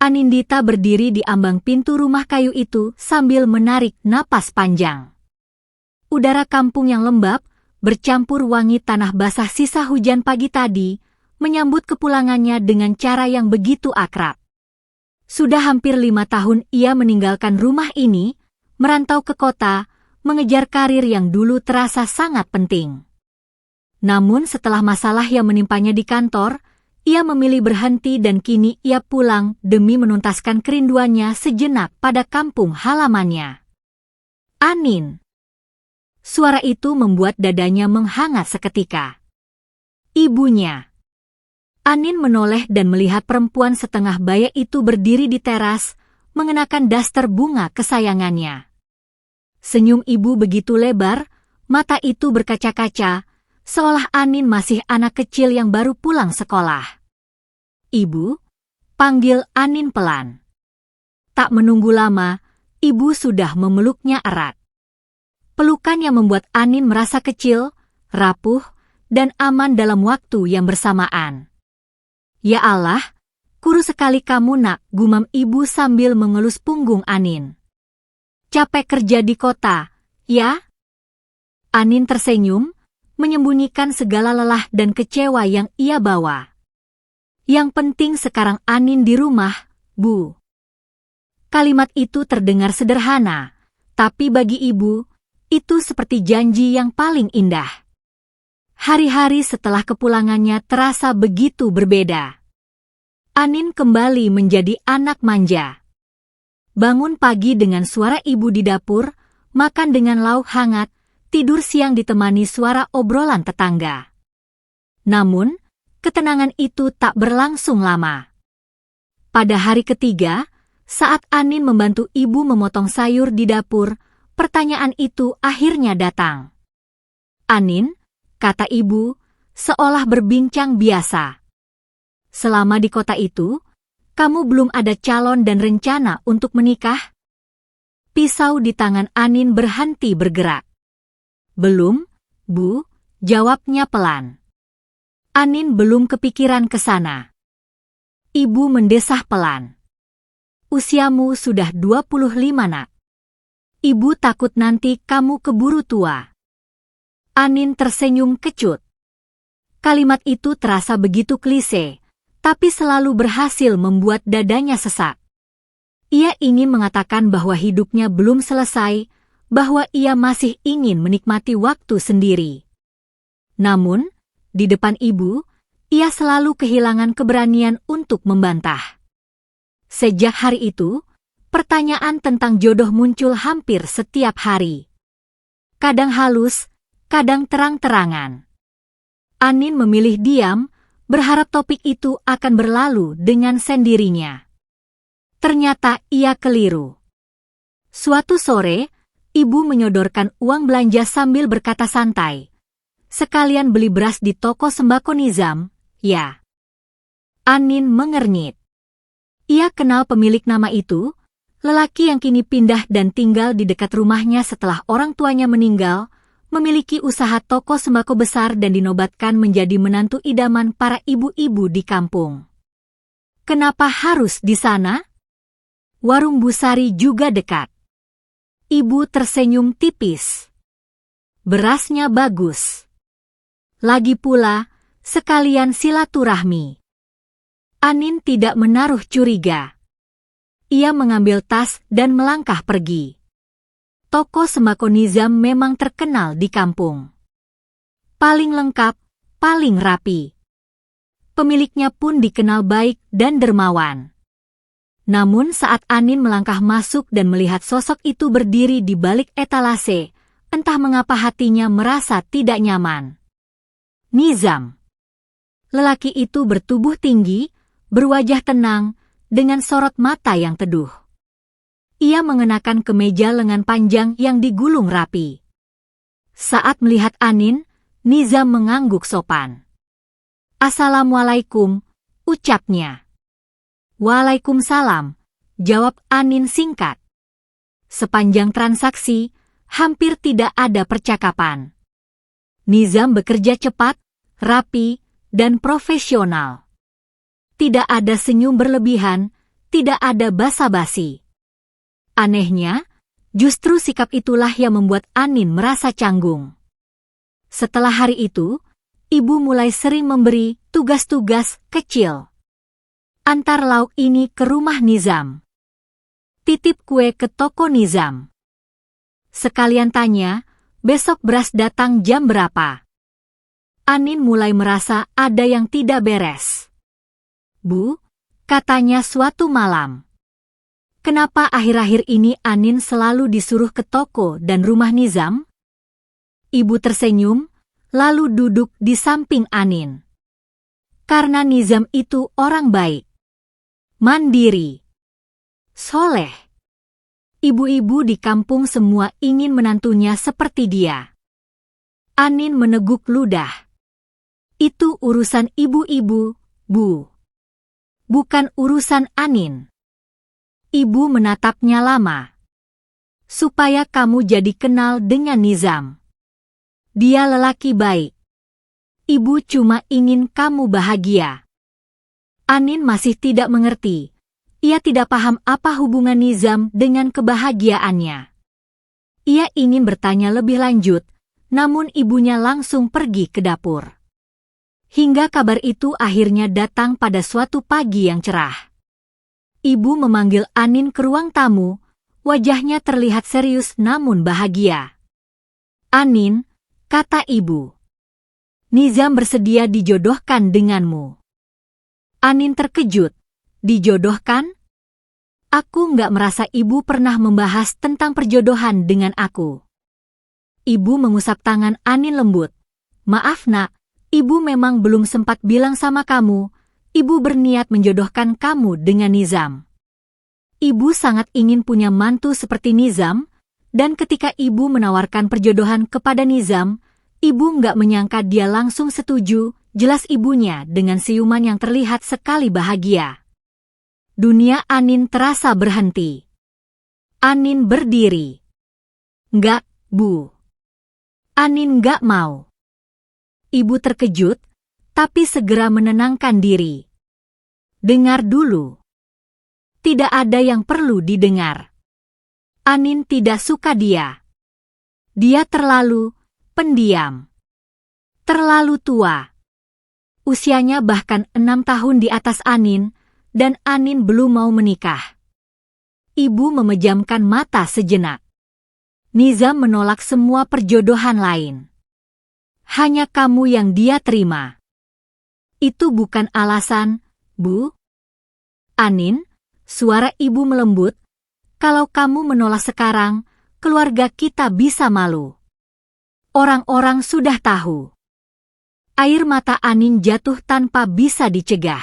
Anindita berdiri di ambang pintu rumah kayu itu sambil menarik napas panjang. Udara kampung yang lembab, bercampur wangi tanah basah sisa hujan pagi tadi, menyambut kepulangannya dengan cara yang begitu akrab. Sudah hampir 5 tahun ia meninggalkan rumah ini, merantau ke kota, mengejar karir yang dulu terasa sangat penting. Namun setelah masalah yang menimpanya di kantor, ia memilih berhenti dan kini ia pulang demi menuntaskan kerinduannya sejenak pada kampung halamannya. Anin. Suara itu membuat dadanya menghangat seketika. Ibunya. Anin menoleh dan melihat perempuan setengah baya itu berdiri di teras, mengenakan daster bunga kesayangannya. Senyum ibu begitu lebar, mata itu berkaca-kaca, seolah Anin masih anak kecil yang baru pulang sekolah. Ibu, panggil Anin pelan. Tak menunggu lama, ibu sudah memeluknya erat. Pelukan yang membuat Anin merasa kecil, rapuh, dan aman dalam waktu yang bersamaan. Ya Allah, kurus sekali kamu nak, gumam ibu sambil mengelus punggung Anin. Capek kerja di kota, ya? Anin tersenyum, menyembunyikan segala lelah dan kecewa yang ia bawa. Yang penting sekarang Anin di rumah, Bu. Kalimat itu terdengar sederhana, tapi bagi ibu, itu seperti janji yang paling indah. Hari-hari setelah kepulangannya terasa begitu berbeda. Anin kembali menjadi anak manja. Bangun pagi dengan suara ibu di dapur, makan dengan lauk hangat, tidur siang ditemani suara obrolan tetangga. Namun, ketenangan itu tak berlangsung lama. Pada hari ketiga, saat Anin membantu ibu memotong sayur di dapur, pertanyaan itu akhirnya datang. Anin, kata ibu, seolah berbincang biasa. Selama di kota itu, kamu belum ada calon dan rencana untuk menikah? Pisau di tangan Anin berhenti bergerak. Belum, Bu, jawabnya pelan. Anin belum kepikiran ke sana. Ibu mendesah pelan. Usiamu sudah 25 nak. Ibu takut nanti kamu keburu tua. Anin tersenyum kecut. Kalimat itu terasa begitu klise, tapi selalu berhasil membuat dadanya sesak. Ia ingin mengatakan bahwa hidupnya belum selesai, bahwa ia masih ingin menikmati waktu sendiri. Namun, di depan ibu, ia selalu kehilangan keberanian untuk membantah. Sejak hari itu, pertanyaan tentang jodoh muncul hampir setiap hari. Kadang halus, kadang terang-terangan. Anin memilih diam, berharap topik itu akan berlalu dengan sendirinya. Ternyata ia keliru. Suatu sore, ibu menyodorkan uang belanja sambil berkata santai, sekalian beli beras di toko sembako Nizam, ya. Anin mengernyit. Ia kenal pemilik nama itu, lelaki yang kini pindah dan tinggal di dekat rumahnya setelah orang tuanya meninggal, memiliki usaha toko sembako besar dan dinobatkan menjadi menantu idaman para ibu-ibu di kampung. Kenapa harus di sana? Warung Bu Sari juga dekat. Ibu tersenyum tipis. Berasnya bagus. Lagi pula, sekalian silaturahmi. Anin tidak menaruh curiga. Ia mengambil tas dan melangkah pergi. Toko sembako Nizam memang terkenal di kampung. Paling lengkap, paling rapi. Pemiliknya pun dikenal baik dan dermawan. Namun saat Anin melangkah masuk dan melihat sosok itu berdiri di balik etalase, entah mengapa hatinya merasa tidak nyaman. Nizam. Lelaki itu bertubuh tinggi, berwajah tenang, dengan sorot mata yang teduh. Ia mengenakan kemeja lengan panjang yang digulung rapi. Saat melihat Anin, Nizam mengangguk sopan. Assalamualaikum, ucapnya. Waalaikumsalam, jawab Anin singkat. Sepanjang transaksi, hampir tidak ada percakapan. Nizam bekerja cepat, rapi, dan profesional. Tidak ada senyum berlebihan, tidak ada basa-basi. Anehnya, justru sikap itulah yang membuat Anin merasa canggung. Setelah hari itu, ibu mulai sering memberi tugas-tugas kecil. Antar lauk ini ke rumah Nizam. Titip kue ke toko Nizam. Sekalian tanya, besok beras datang jam berapa? Anin mulai merasa ada yang tidak beres. Bu, katanya suatu malam. Kenapa akhir-akhir ini Anin selalu disuruh ke toko dan rumah Nizam? Ibu tersenyum, lalu duduk di samping Anin. Karena Nizam itu orang baik, mandiri, soleh. Ibu-ibu di kampung semua ingin menantunya seperti dia. Anin meneguk ludah. Itu urusan ibu-ibu, Bu. Bukan urusan Anin. Ibu menatapnya lama. Supaya kamu jadi kenal dengan Nizam. Dia lelaki baik. Ibu cuma ingin kamu bahagia. Anin masih tidak mengerti. Ia tidak paham apa hubungan Nizam dengan kebahagiaannya. Ia ingin bertanya lebih lanjut, namun ibunya langsung pergi ke dapur. Hingga kabar itu akhirnya datang pada suatu pagi yang cerah. Ibu memanggil Anin ke ruang tamu, wajahnya terlihat serius namun bahagia. Anin, kata ibu. Nizam bersedia dijodohkan denganmu. Anin terkejut. Dijodohkan? Aku nggak merasa ibu pernah membahas tentang perjodohan dengan aku. Ibu mengusap tangan Anin lembut. Maaf nak, ibu memang belum sempat bilang sama kamu. Ibu berniat menjodohkan kamu dengan Nizam. Ibu sangat ingin punya mantu seperti Nizam, dan ketika ibu menawarkan perjodohan kepada Nizam, ibu nggak menyangka dia langsung setuju, jelas ibunya dengan siuman yang terlihat sekali bahagia. Dunia Anin terasa berhenti. Anin berdiri. Nggak, Bu. Anin nggak mau. Ibu terkejut, tapi segera menenangkan diri. Dengar dulu. Tidak ada yang perlu didengar. Anin tidak suka dia. Dia terlalu pendiam. Terlalu tua. Usianya bahkan 6 tahun di atas Anin, dan Anin belum mau menikah. Ibu memejamkan mata sejenak. Nizam menolak semua perjodohan lain. Hanya kamu yang dia terima. Itu bukan alasan, Bu. Anin, suara ibu melembut. Kalau kamu menolak sekarang, keluarga kita bisa malu. Orang-orang sudah tahu. Air mata Anin jatuh tanpa bisa dicegah.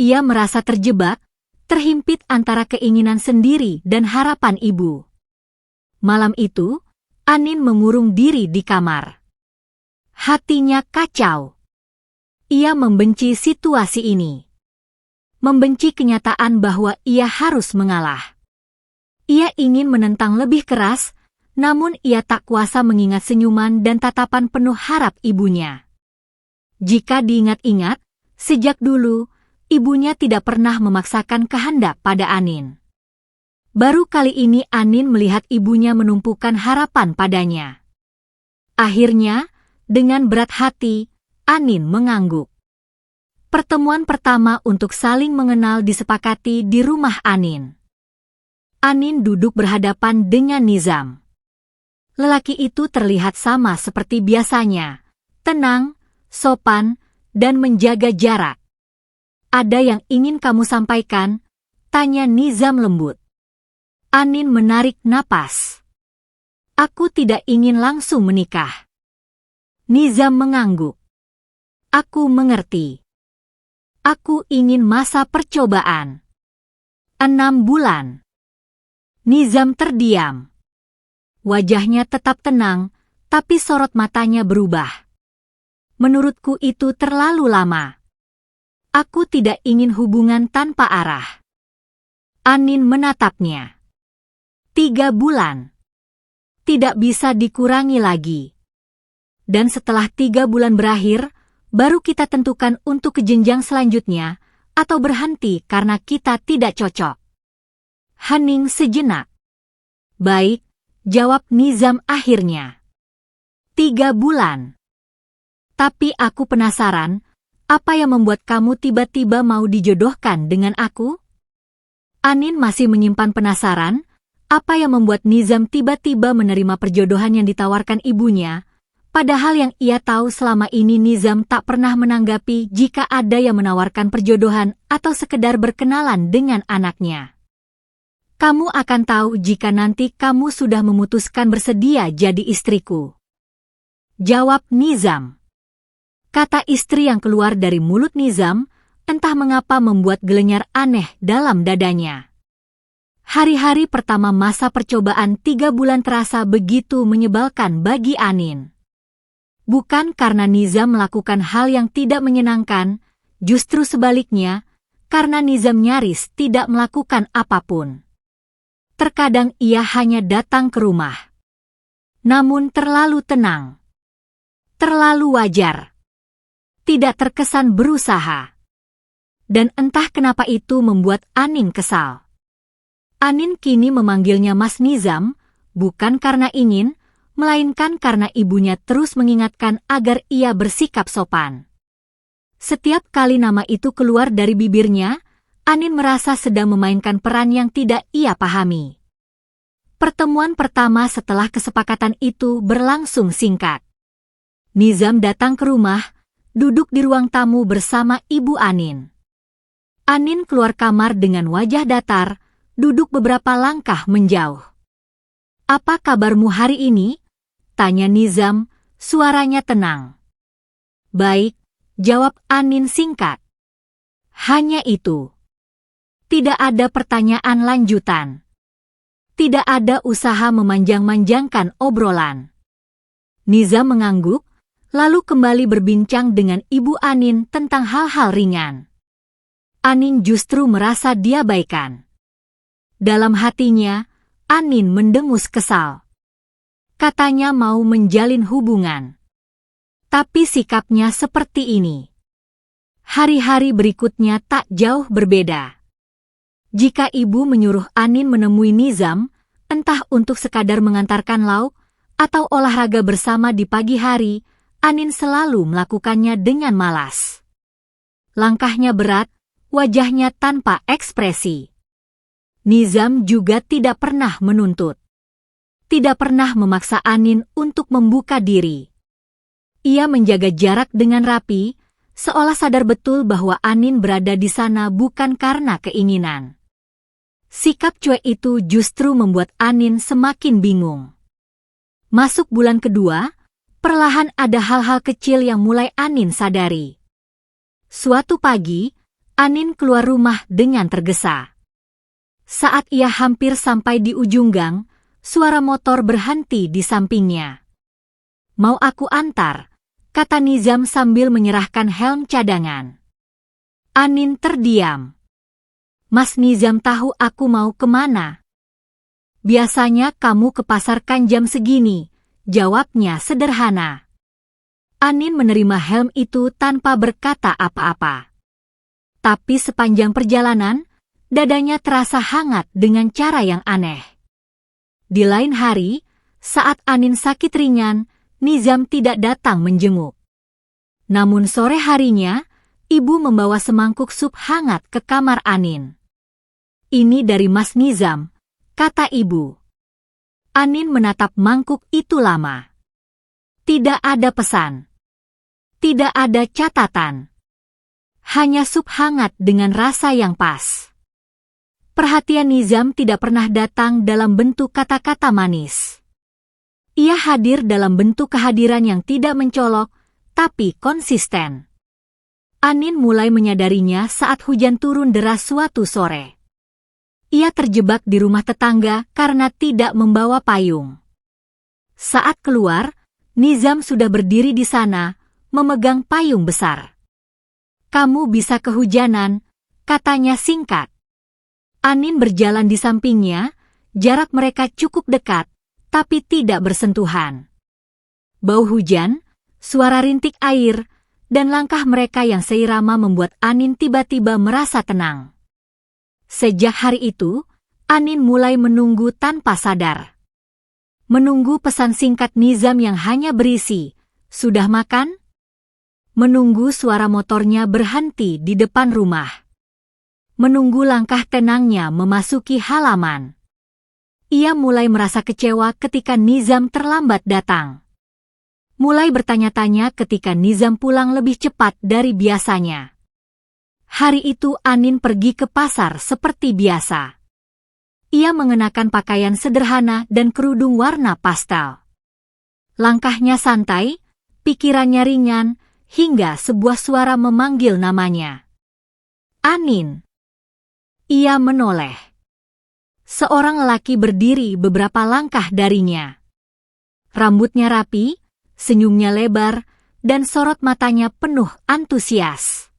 Ia merasa terjebak, terhimpit antara keinginan sendiri dan harapan ibu. Malam itu, Anin mengurung diri di kamar. Hatinya kacau. Ia membenci situasi ini. Membenci kenyataan bahwa ia harus mengalah. Ia ingin menentang lebih keras, namun ia tak kuasa mengingat senyuman dan tatapan penuh harap ibunya. Jika diingat-ingat, sejak dulu, ibunya tidak pernah memaksakan kehendak pada Anin. Baru kali ini Anin melihat ibunya menumpukan harapan padanya. Akhirnya, dengan berat hati, Anin mengangguk. Pertemuan pertama untuk saling mengenal disepakati di rumah Anin. Anin duduk berhadapan dengan Nizam. Lelaki itu terlihat sama seperti biasanya, tenang, sopan, dan menjaga jarak. Ada yang ingin kamu sampaikan? Tanya Nizam lembut. Anin menarik napas. Aku tidak ingin langsung menikah. Nizam mengangguk. Aku mengerti. Aku ingin masa percobaan. 6 bulan. Nizam terdiam. Wajahnya tetap tenang, tapi sorot matanya berubah. Menurutku itu terlalu lama. Aku tidak ingin hubungan tanpa arah. Anin menatapnya. 3 bulan. Tidak bisa dikurangi lagi. Dan setelah 3 bulan berakhir, baru kita tentukan untuk ke jenjang selanjutnya, atau berhenti karena kita tidak cocok. Hening sejenak. Baik, jawab Nizam akhirnya. 3 bulan. Tapi aku penasaran, apa yang membuat kamu tiba-tiba mau dijodohkan dengan aku? Anin masih menyimpan penasaran, apa yang membuat Nizam tiba-tiba menerima perjodohan yang ditawarkan ibunya, padahal yang ia tahu selama ini Nizam tak pernah menanggapi jika ada yang menawarkan perjodohan atau sekedar berkenalan dengan anaknya. Kamu akan tahu jika nanti kamu sudah memutuskan bersedia jadi istriku. Jawab Nizam. Kata istri yang keluar dari mulut Nizam, entah mengapa membuat gelenyar aneh dalam dadanya. Hari-hari pertama masa percobaan 3 bulan terasa begitu menyebalkan bagi Anin. Bukan karena Nizam melakukan hal yang tidak menyenangkan, justru sebaliknya, karena Nizam nyaris tidak melakukan apapun. Terkadang ia hanya datang ke rumah. Namun terlalu tenang. Terlalu wajar. Tidak terkesan berusaha. Dan entah kenapa itu membuat Anin kesal. Anin kini memanggilnya Mas Nizam, bukan karena ingin, melainkan karena ibunya terus mengingatkan agar ia bersikap sopan. Setiap kali nama itu keluar dari bibirnya, Anin merasa sedang memainkan peran yang tidak ia pahami. Pertemuan pertama setelah kesepakatan itu berlangsung singkat. Nizam datang ke rumah, duduk di ruang tamu bersama ibu Anin. Anin keluar kamar dengan wajah datar, duduk beberapa langkah menjauh. "Apa kabarmu hari ini?" tanya Nizam, suaranya tenang. "Baik," jawab Anin singkat. Hanya itu. Tidak ada pertanyaan lanjutan. Tidak ada usaha memanjang-manjangkan obrolan. Nizam mengangguk, lalu kembali berbincang dengan ibu Anin tentang hal-hal ringan. Anin justru merasa diabaikan. Dalam hatinya, Anin mendengus kesal. Katanya mau menjalin hubungan. Tapi sikapnya seperti ini. Hari-hari berikutnya tak jauh berbeda. Jika ibu menyuruh Anin menemui Nizam, entah untuk sekadar mengantarkan lauk atau olahraga bersama di pagi hari, Anin selalu melakukannya dengan malas. Langkahnya berat, wajahnya tanpa ekspresi. Nizam juga tidak pernah menuntut. Tidak pernah memaksa Anin untuk membuka diri. Ia menjaga jarak dengan rapi, seolah sadar betul bahwa Anin berada di sana bukan karena keinginan. Sikap cuek itu justru membuat Anin semakin bingung. Masuk bulan kedua, perlahan ada hal-hal kecil yang mulai Anin sadari. Suatu pagi, Anin keluar rumah dengan tergesa. Saat ia hampir sampai di ujung gang, suara motor berhenti di sampingnya. "Mau aku antar?" kata Nizam sambil menyerahkan helm cadangan. Anin terdiam. "Mas Nizam tahu aku mau kemana?" "Biasanya kamu ke pasar kan jam segini," jawabnya sederhana. Anin menerima helm itu tanpa berkata apa-apa. Tapi sepanjang perjalanan, dadanya terasa hangat dengan cara yang aneh. Di lain hari, saat Anin sakit ringan, Nizam tidak datang menjenguk. Namun sore harinya, ibu membawa semangkuk sup hangat ke kamar Anin. "Ini dari Mas Nizam," kata ibu. Anin menatap mangkuk itu lama. Tidak ada pesan. Tidak ada catatan. Hanya sup hangat dengan rasa yang pas. Perhatian Nizam tidak pernah datang dalam bentuk kata-kata manis. Ia hadir dalam bentuk kehadiran yang tidak mencolok, tapi konsisten. Anin mulai menyadarinya saat hujan turun deras suatu sore. Ia terjebak di rumah tetangga karena tidak membawa payung. Saat keluar, Nizam sudah berdiri di sana, memegang payung besar. "Kamu bisa kehujanan," katanya singkat. Anin berjalan di sampingnya, jarak mereka cukup dekat, tapi tidak bersentuhan. Bau hujan, suara rintik air, dan langkah mereka yang seirama membuat Anin tiba-tiba merasa tenang. Sejak hari itu, Anin mulai menunggu tanpa sadar. Menunggu pesan singkat Nizam yang hanya berisi, "Sudah makan?" Menunggu suara motornya berhenti di depan rumah. Menunggu langkah tenangnya memasuki halaman. Ia mulai merasa kecewa ketika Nizam terlambat datang. Mulai bertanya-tanya ketika Nizam pulang lebih cepat dari biasanya. Hari itu Anin pergi ke pasar seperti biasa. Ia mengenakan pakaian sederhana dan kerudung warna pastel. Langkahnya santai, pikirannya ringan, hingga sebuah suara memanggil namanya. "Anin." Ia menoleh. Seorang lelaki berdiri beberapa langkah darinya. Rambutnya rapi, senyumnya lebar, dan sorot matanya penuh antusias.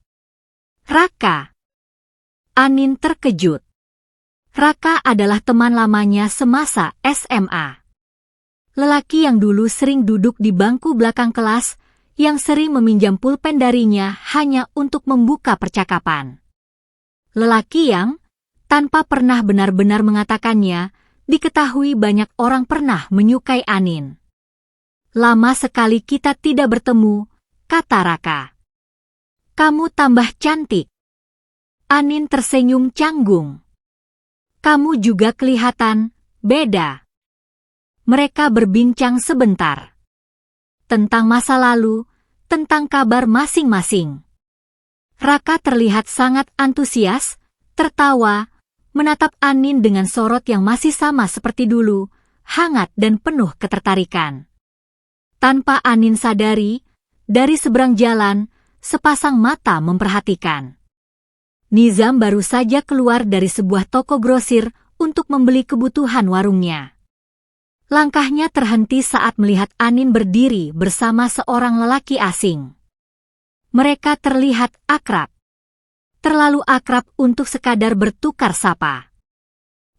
"Raka." Anin terkejut. Raka adalah teman lamanya semasa SMA. Lelaki yang dulu sering duduk di bangku belakang kelas, yang sering meminjam pulpen darinya hanya untuk membuka percakapan. Lelaki yang, tanpa pernah benar-benar mengatakannya, diketahui banyak orang pernah menyukai Anin. "Lama sekali kita tidak bertemu," kata Raka. "Kamu tambah cantik." Anin tersenyum canggung. "Kamu juga kelihatan beda." Mereka berbincang sebentar. Tentang masa lalu, tentang kabar masing-masing. Raka terlihat sangat antusias, tertawa, menatap Anin dengan sorot yang masih sama seperti dulu, hangat dan penuh ketertarikan. Tanpa Anin sadari, dari seberang jalan, sepasang mata memperhatikan. Nizam baru saja keluar dari sebuah toko grosir untuk membeli kebutuhan warungnya. Langkahnya terhenti saat melihat Anin berdiri bersama seorang lelaki asing. Mereka terlihat akrab. Terlalu akrab untuk sekadar bertukar sapa.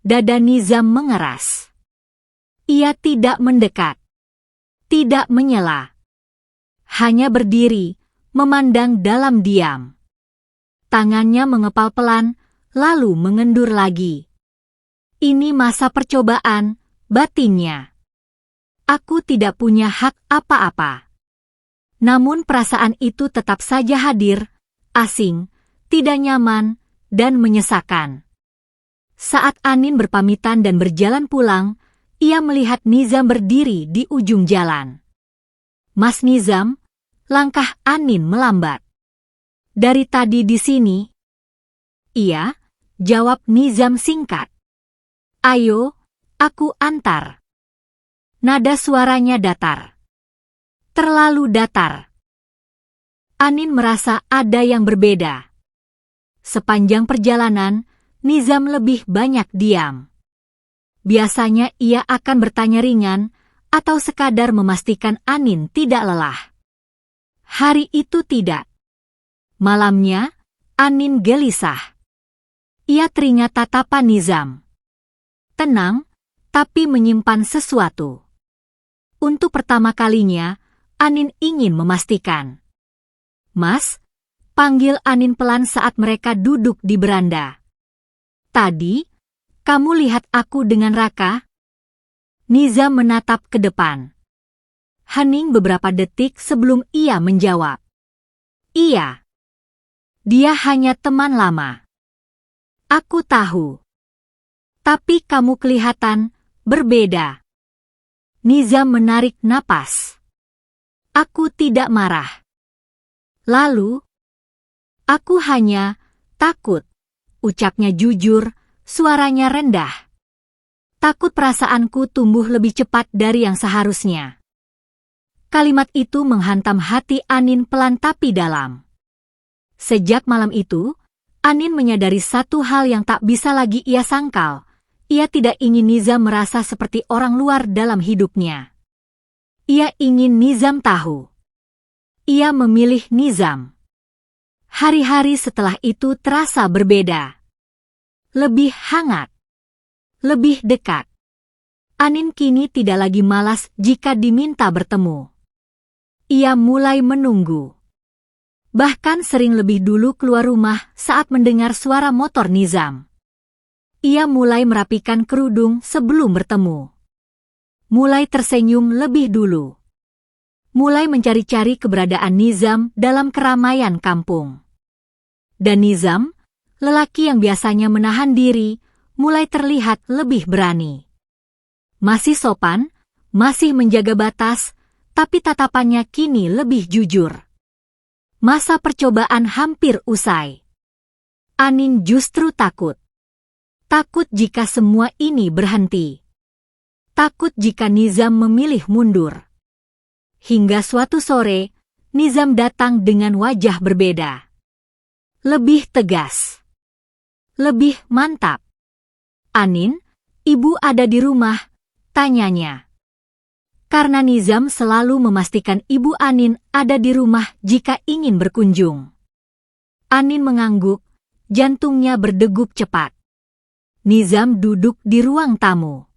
Dada Nizam mengeras. Ia tidak mendekat. Tidak menyela. Hanya berdiri, memandang dalam diam. Tangannya mengepal pelan, lalu mengendur lagi. "Ini masa percobaan," batinnya. "Aku tidak punya hak apa-apa." Namun perasaan itu tetap saja hadir, asing, tidak nyaman, dan menyesakan. Saat Anin berpamitan dan berjalan pulang, ia melihat Nizam berdiri di ujung jalan. "Mas Nizam," langkah Anin melambat. "Dari tadi di sini?" "Iya," jawab Nizam singkat. "Ayo, aku antar." Nada suaranya datar. Terlalu datar. Anin merasa ada yang berbeda. Sepanjang perjalanan, Nizam lebih banyak diam. Biasanya ia akan bertanya ringan, atau sekadar memastikan Anin tidak lelah. Hari itu tidak. Malamnya, Anin gelisah. Ia teringat tatapan Nizam. Tenang, tapi menyimpan sesuatu. Untuk pertama kalinya, Anin ingin memastikan. "Mas," panggil Anin pelan saat mereka duduk di beranda. "Tadi, kamu lihat aku dengan Raka?" Nizam menatap ke depan. Hening beberapa detik sebelum ia menjawab. "Iya. Dia hanya teman lama." "Aku tahu. Tapi kamu kelihatan berbeda." Nizam menarik napas. "Aku tidak marah." Lalu, "Aku hanya takut," ucapnya jujur, suaranya rendah. "Takut perasaanku tumbuh lebih cepat dari yang seharusnya." Kalimat itu menghantam hati Anin pelan tapi dalam. Sejak malam itu, Anin menyadari satu hal yang tak bisa lagi ia sangkal. Ia tidak ingin Nizam merasa seperti orang luar dalam hidupnya. Ia ingin Nizam tahu. Ia memilih Nizam. Hari-hari setelah itu terasa berbeda. Lebih hangat. Lebih dekat. Anin kini tidak lagi malas jika diminta bertemu. Ia mulai menunggu. Bahkan sering lebih dulu keluar rumah saat mendengar suara motor Nizam. Ia mulai merapikan kerudung sebelum bertemu. Mulai tersenyum lebih dulu. Mulai mencari-cari keberadaan Nizam dalam keramaian kampung. Dan Nizam, lelaki yang biasanya menahan diri, mulai terlihat lebih berani. Masih sopan, masih menjaga batas, tapi tatapannya kini lebih jujur. Masa percobaan hampir usai. Anin justru takut. Takut jika semua ini berhenti. Takut jika Nizam memilih mundur. Hingga suatu sore, Nizam datang dengan wajah berbeda. Lebih tegas. Lebih mantap. "Anin, ibu ada di rumah?" tanyanya. Karena Nizam selalu memastikan ibu Anin ada di rumah jika ingin berkunjung. Anin mengangguk, jantungnya berdegup cepat. Nizam duduk di ruang tamu.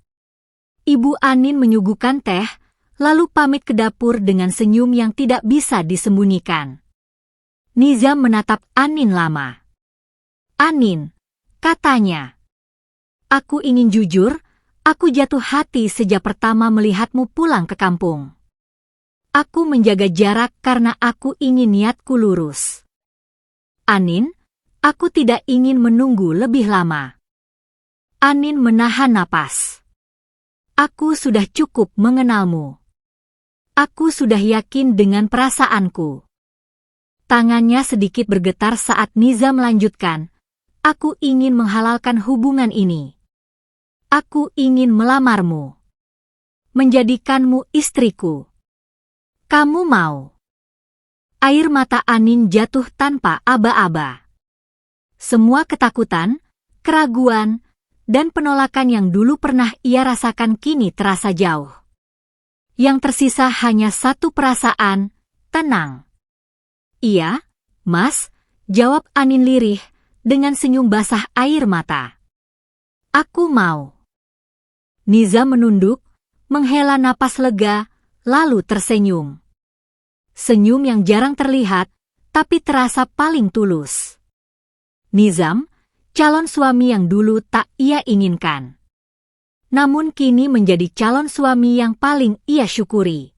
Ibu Anin menyuguhkan teh, lalu pamit ke dapur dengan senyum yang tidak bisa disembunyikan. Nizam menatap Anin lama. "Anin," katanya. "Aku ingin jujur, aku jatuh hati sejak pertama melihatmu pulang ke kampung. Aku menjaga jarak karena aku ingin niatku lurus. Anin, aku tidak ingin menunggu lebih lama." Anin menahan napas. "Aku sudah cukup mengenalmu. Aku sudah yakin dengan perasaanku." Tangannya sedikit bergetar saat Nizam melanjutkan, "Aku ingin menghalalkan hubungan ini. Aku ingin melamarmu. Menjadikanmu istriku. Kamu mau?" Air mata Anin jatuh tanpa aba-aba. Semua ketakutan, keraguan, dan penolakan yang dulu pernah ia rasakan kini terasa jauh. Yang tersisa hanya satu perasaan, tenang. "Iya, Mas," jawab Anin lirih dengan senyum basah air mata. "Aku mau." Nizam menunduk, menghela napas lega, lalu tersenyum. Senyum yang jarang terlihat, tapi terasa paling tulus. Nizam, calon suami yang dulu tak ia inginkan. Namun kini menjadi calon suami yang paling ia syukuri.